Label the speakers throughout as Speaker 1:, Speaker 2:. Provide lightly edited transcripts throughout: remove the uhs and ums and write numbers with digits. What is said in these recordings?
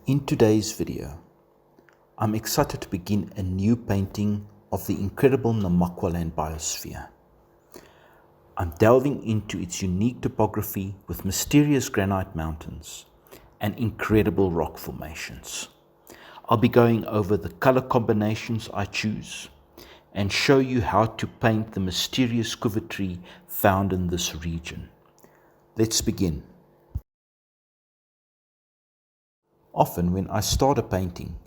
Speaker 1: In today's video, I'm excited to begin a new painting of the incredible Namaqualand Biosphere. I'm delving into its unique topography with mysterious granite mountains and incredible rock formations. I'll be going over the color combinations I choose and show you how to paint the mysterious quiver tree found in this region. Let's begin. Often when I start a painting,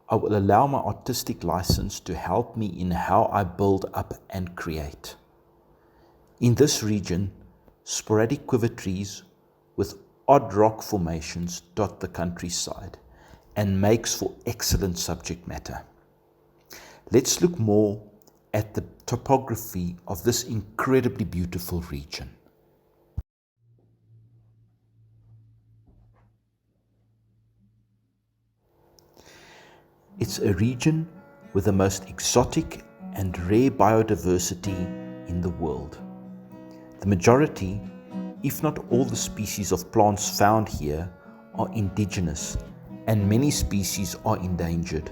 Speaker 1: I will allow my artistic license to help me in how I build up and create. In this region, sporadic quiver trees with odd rock formations dot the countryside and makes for excellent subject matter. Let's look more at the topography of this incredibly beautiful region. It's a region with the most exotic and rare biodiversity in the world. The majority, if not all the species of plants found here are indigenous, and many species are endangered.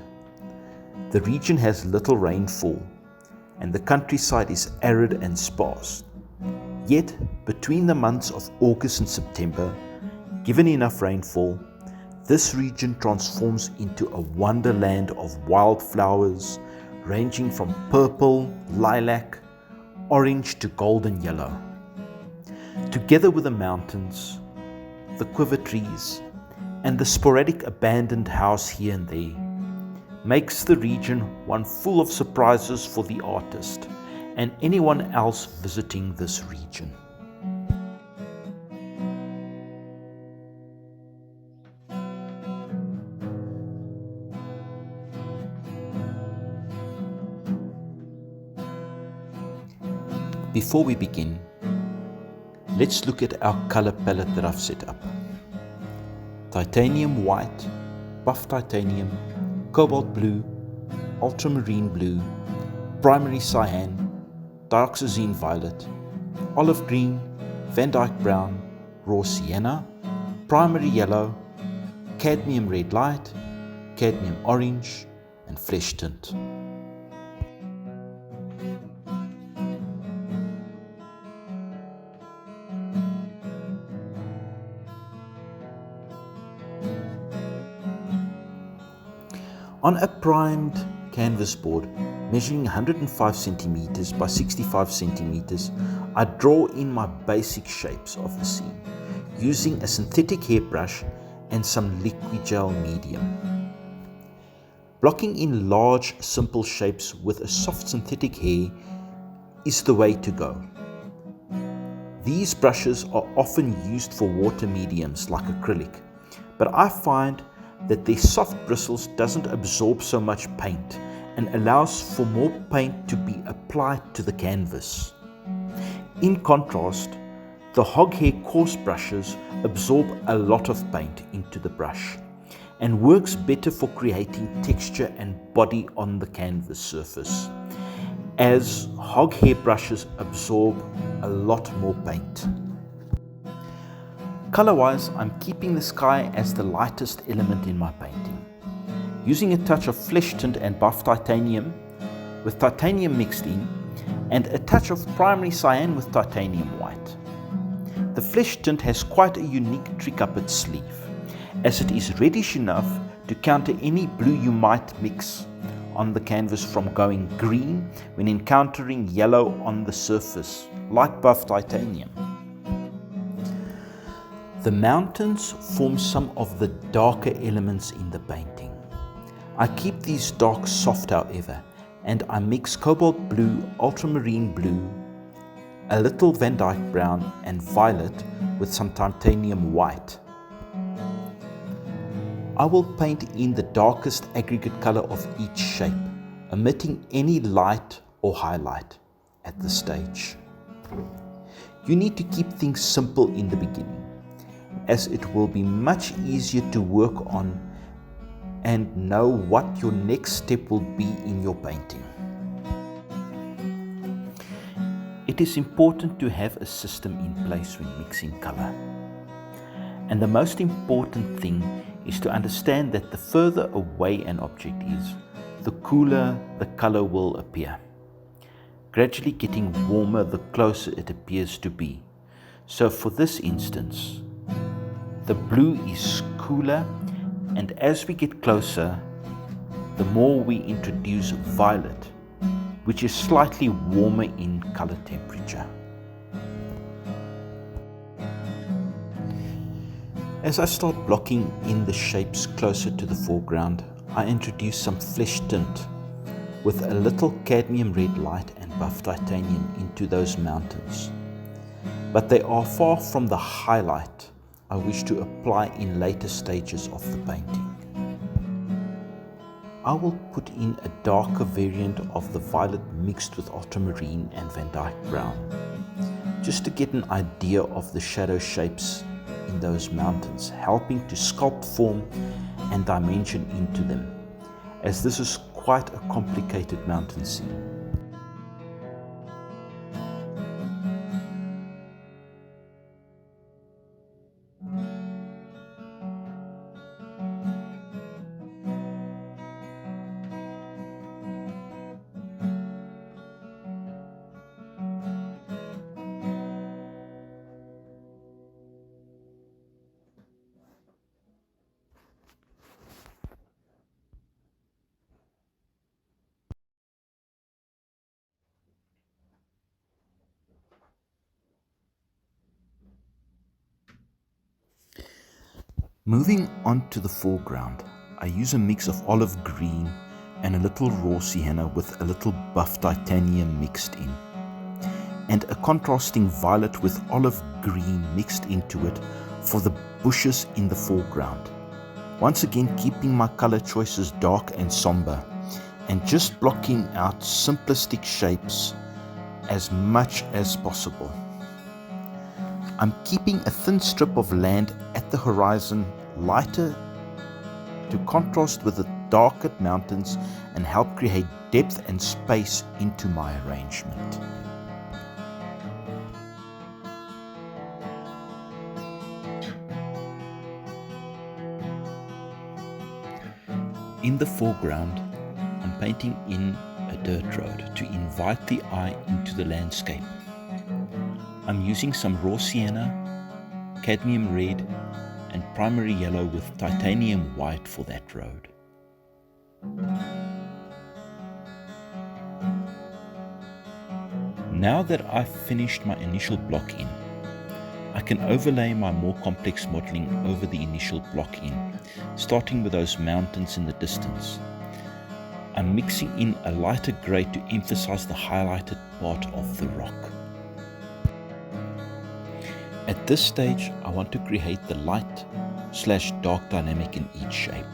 Speaker 1: The region has little rainfall, and the countryside is arid and sparse. Yet, between the months of August and September, given enough rainfall, this region transforms into a wonderland of wildflowers ranging from purple, lilac, orange to golden yellow. Together with the mountains, the quiver trees, and the sporadic abandoned house here and there, makes the region one full of surprises for the artist and anyone else visiting this region. Before we begin, let's look at our color palette that I've set up. Titanium white, buff titanium, cobalt blue, ultramarine blue, primary cyan, dioxazine violet, olive green, Van Dyke brown, raw sienna, primary yellow, cadmium red light, cadmium orange, and flesh tint. On a primed canvas board measuring 105 centimeters by 65 centimeters, I draw in my basic shapes of the scene using a synthetic hairbrush and some liquid gel medium. Blocking in large, simple shapes with a soft synthetic hair is the way to go. These brushes are often used for water mediums like acrylic, but I find that their soft bristles doesn't absorb so much paint and allows for more paint to be applied to the canvas. In contrast, the hoghair coarse brushes absorb a lot of paint into the brush and works better for creating texture and body on the canvas surface, as hoghair brushes absorb a lot more paint. Color-wise, I'm keeping the sky as the lightest element in my painting, using a touch of flesh tint and buff titanium with titanium mixed in, and a touch of primary cyan with titanium white. The flesh tint has quite a unique trick up its sleeve, as it is reddish enough to counter any blue you might mix on the canvas from going green when encountering yellow on the surface, like buff titanium. The mountains form some of the darker elements in the painting. I keep these darks soft however, and I mix cobalt blue, ultramarine blue, a little Van Dyke brown and violet with some titanium white. I will paint in the darkest aggregate color of each shape, omitting any light or highlight at this stage. You need to keep things simple in the beginning, as it will be much easier to work on and know what your next step will be in your painting. It is important to have a system in place when mixing color. And the most important thing is to understand that the further away an object is, the cooler the color will appear, gradually getting warmer the closer it appears to be. So for this instance, the blue is cooler, and as we get closer, the more we introduce violet, which is slightly warmer in color temperature. As I start blocking in the shapes closer to the foreground, I introduce some flesh tint with a little cadmium red light and buff titanium into those mountains. But they are far from the highlight I wish to apply in later stages of the painting. I will put in a darker variant of the violet mixed with ultramarine and Van Dyke brown, just to get an idea of the shadow shapes in those mountains, helping to sculpt form and dimension into them, as this is quite a complicated mountain scene. Moving on to the foreground, I use a mix of olive green and a little raw sienna with a little buff titanium mixed in, and a contrasting violet with olive green mixed into it for the bushes in the foreground. Once again keeping my color choices dark and somber, and just blocking out simplistic shapes as much as possible. I'm keeping a thin strip of land at the horizon lighter to contrast with the darker mountains and help create depth and space into my arrangement. In the foreground, I'm painting in a dirt road to invite the eye into the landscape. I'm using some raw sienna, cadmium red, and primary yellow with titanium white for that road. Now that I've finished my initial block in, I can overlay my more complex modeling over the initial block in, starting with those mountains in the distance. I'm mixing in a lighter grey to emphasize the highlighted part of the rock. At this stage, I want to create the light/dark dynamic in each shape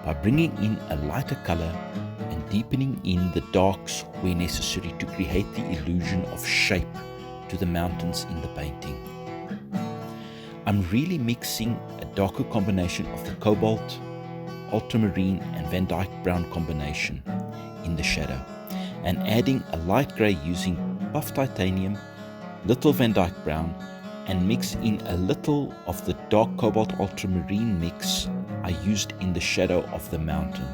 Speaker 1: by bringing in a lighter color and deepening in the darks where necessary to create the illusion of shape to the mountains in the painting. I'm really mixing a darker combination of the cobalt, ultramarine and Van Dyke brown combination in the shadow, and adding a light grey using buff titanium, little Van Dyke brown, and mix in a little of the dark cobalt ultramarine mix I used in the shadow of the mountain.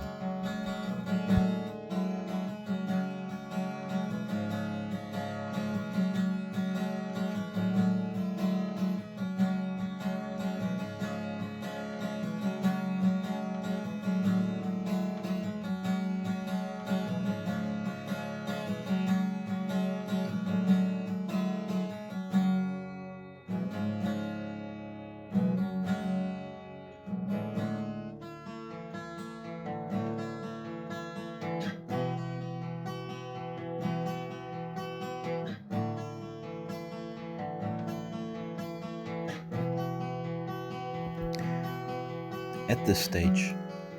Speaker 1: At this stage,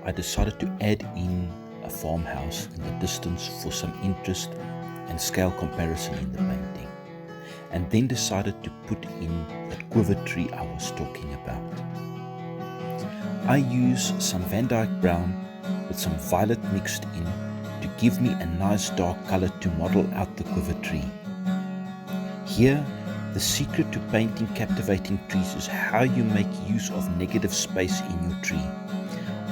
Speaker 1: I decided to add in a farmhouse in the distance for some interest and scale comparison in the painting, and then decided to put in that quiver tree I was talking about. I use some Van Dyke brown with some violet mixed in to give me a nice dark color to model out the quiver tree. Here, The secret to painting captivating trees is how you make use of negative space in your tree.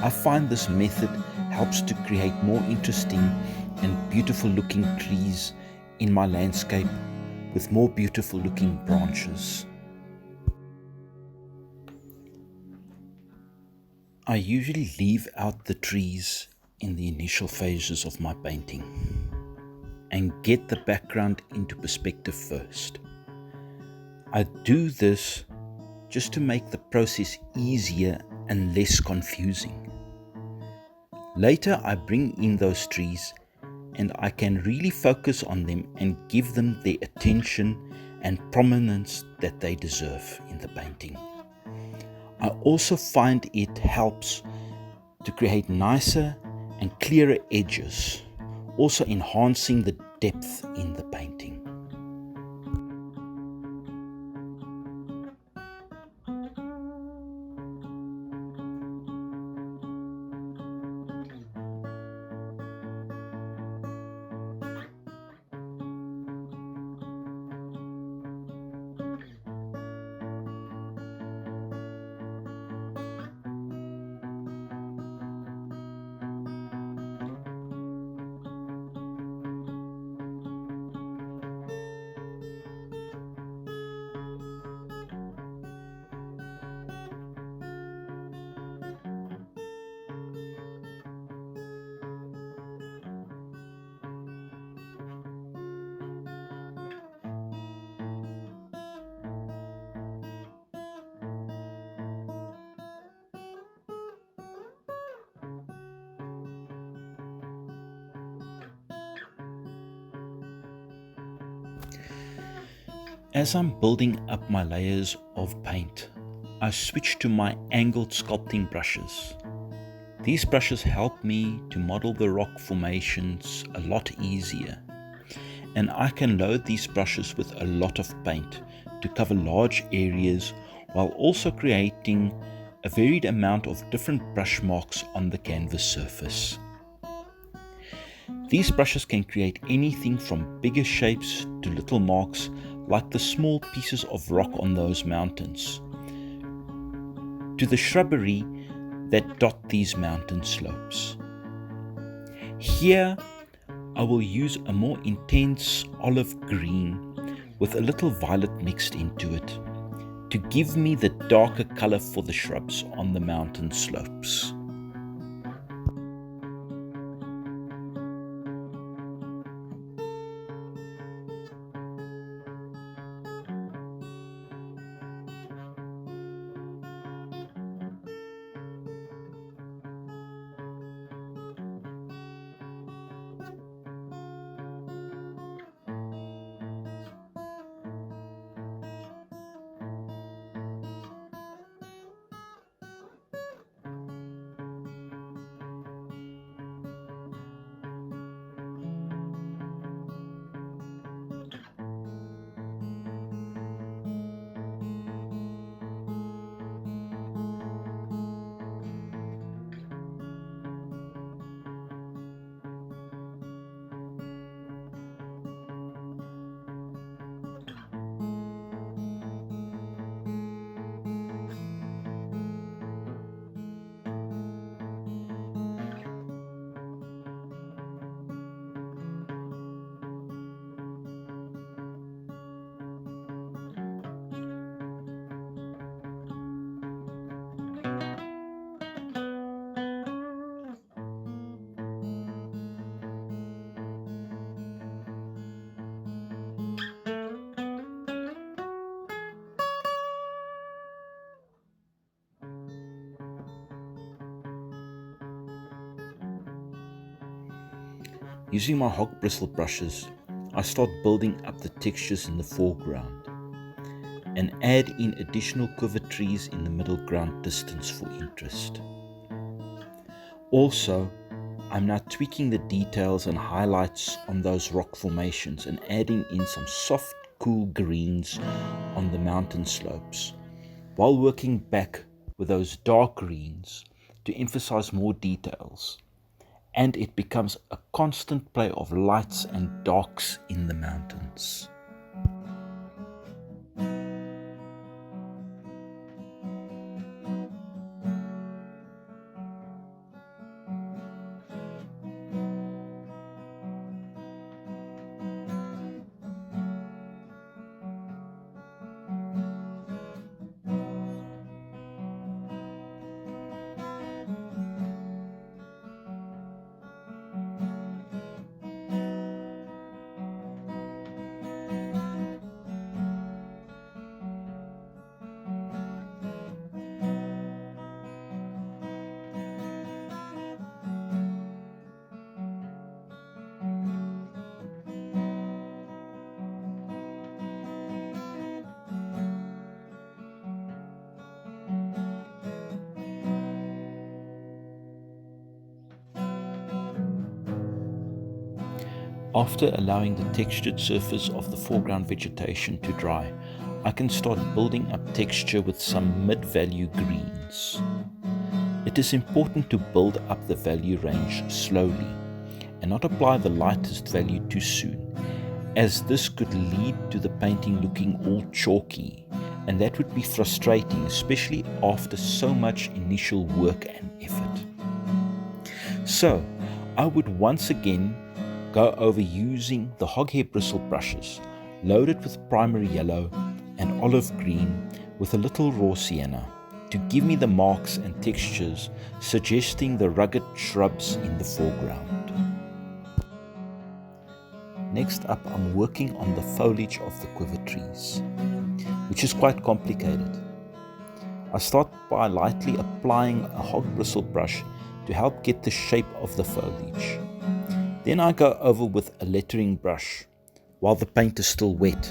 Speaker 1: I find this method helps to create more interesting and beautiful looking trees in my landscape with more beautiful looking branches. I usually leave out the trees in the initial phases of my painting and get the background into perspective first. I do this just to make the process easier and less confusing. Later I bring in those trees and I can really focus on them and give them the attention and prominence that they deserve in the painting. I also find it helps to create nicer and clearer edges, also enhancing the depth in the painting. As I'm building up my layers of paint, I switch to my angled sculpting brushes. These brushes help me to model the rock formations a lot easier, and I can load these brushes with a lot of paint to cover large areas while also creating a varied amount of different brush marks on the canvas surface. These brushes can create anything from bigger shapes to little marks like the small pieces of rock on those mountains, to the shrubbery that dot these mountain slopes. Here, I will use a more intense olive green with a little violet mixed into it to give me the darker color for the shrubs on the mountain slopes. Using my hog bristle brushes, I start building up the textures in the foreground and add in additional quiver trees in the middle ground distance for interest. Also, I'm now tweaking the details and highlights on those rock formations and adding in some soft, cool greens on the mountain slopes, while working back with those dark greens to emphasize more details. And it becomes a constant play of lights and darks in the mountains. After allowing the textured surface of the foreground vegetation to dry, I can start building up texture with some mid-value greens. It is important to build up the value range slowly and not apply the lightest value too soon, as this could lead to the painting looking all chalky, and that would be frustrating, especially after so much initial work and effort. So, I would once again go over using the hoghair bristle brushes, loaded with primary yellow and olive green with a little raw sienna, to give me the marks and textures suggesting the rugged shrubs in the foreground. Next up, I'm working on the foliage of the quiver trees, which is quite complicated. I start by lightly applying a hog bristle brush to help get the shape of the foliage. Then I go over with a lettering brush while the paint is still wet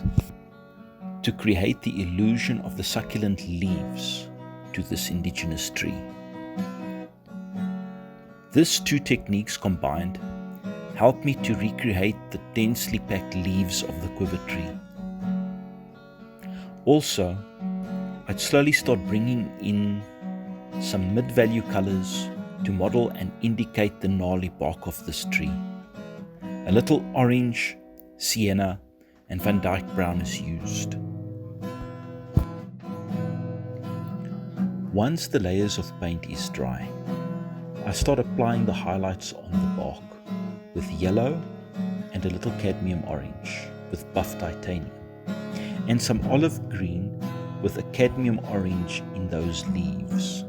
Speaker 1: to create the illusion of the succulent leaves to this indigenous tree. These two techniques combined help me to recreate the densely packed leaves of the quiver tree. Also, I'd slowly start bringing in some mid-value colors to model and indicate the gnarly bark of this tree. A little orange, sienna, and Van Dyke brown is used. Once the layers of paint is dry, I start applying the highlights on the bark with yellow and a little cadmium orange with buff titanium, and some olive green with a cadmium orange in those leaves.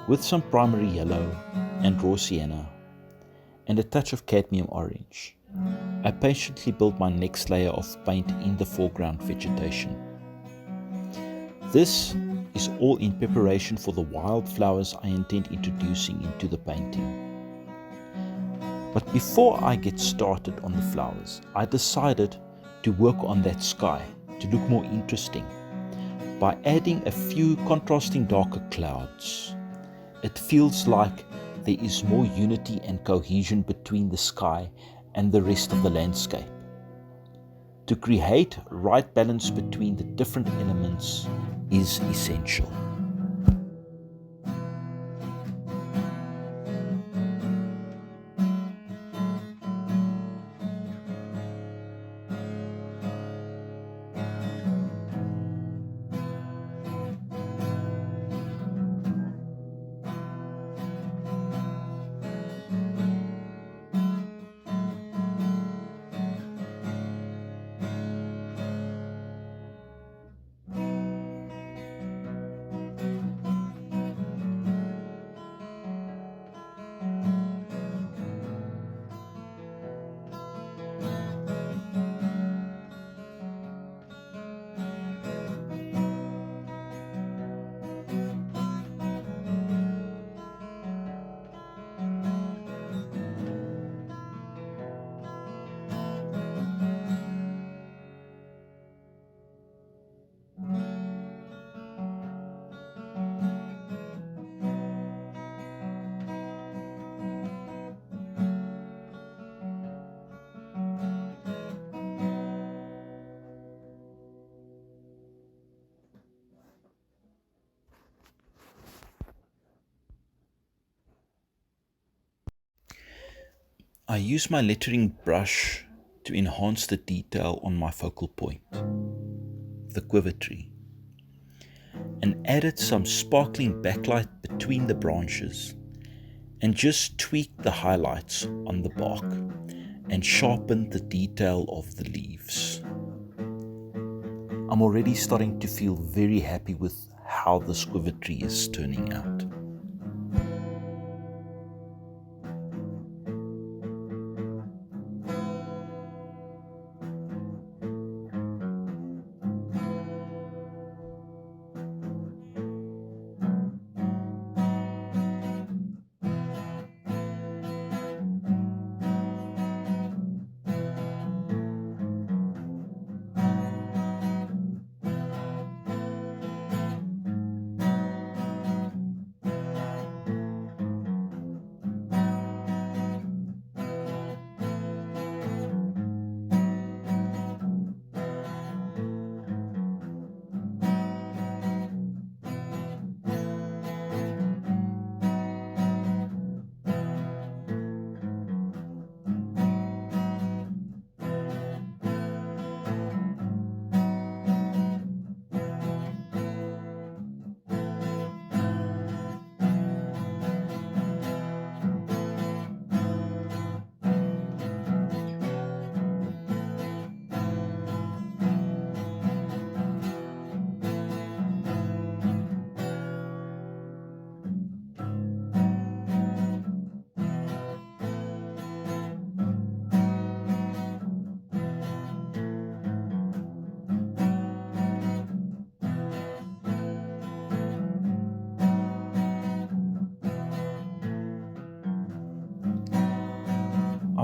Speaker 1: With some primary yellow and raw sienna and a touch of cadmium orange, I patiently build my next layer of paint in the foreground vegetation. This is all in preparation for the wildflowers I intend introducing into the painting. But before I get started on the flowers, I decided to work on that sky to look more interesting by adding a few contrasting darker clouds. It feels like there is more unity and cohesion between the sky and the rest of the landscape. To create right balance between the different elements is essential. I use my lettering brush to enhance the detail on my focal point, the quiver tree, and added some sparkling backlight between the branches, and just tweaked the highlights on the bark and sharpened the detail of the leaves. I'm already starting to feel very happy with how this quiver tree is turning out.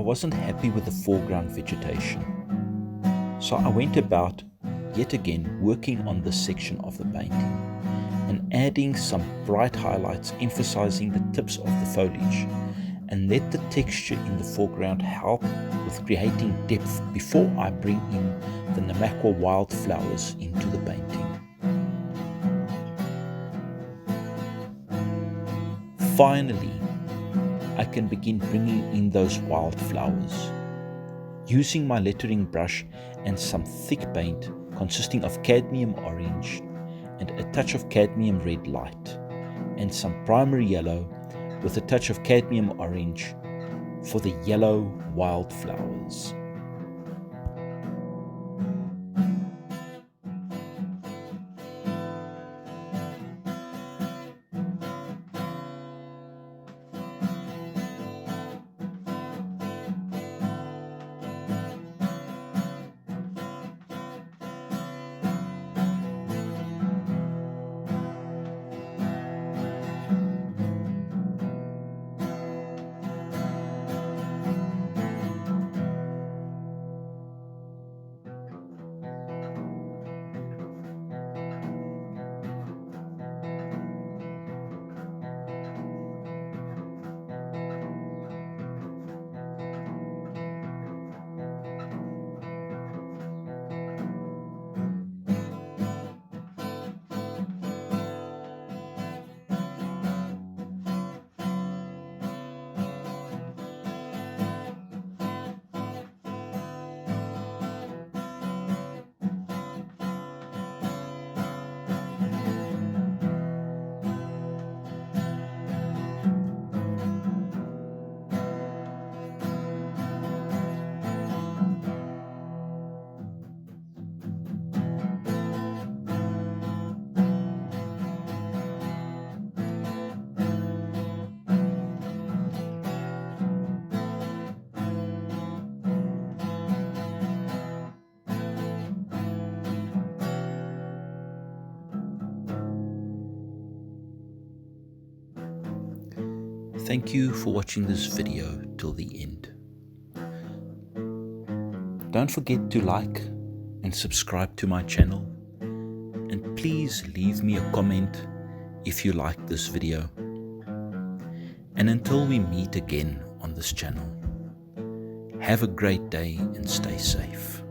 Speaker 1: wasn't happy with the foreground vegetation. So I went about, yet again, working on this section of the painting and adding some bright highlights emphasizing the tips of the foliage, and let the texture in the foreground help with creating depth before I bring in the Namaqualand wildflowers into the painting. Finally, I can begin bringing in those wildflowers. Using my lettering brush and some thick paint consisting of cadmium orange and a touch of cadmium red light and some primary yellow with a touch of cadmium orange for the yellow wildflowers. Thank you for watching this video till the end. Don't forget to like and subscribe to my channel, and please leave me a comment if you like this video. And until we meet again on this channel, have a great day and stay safe.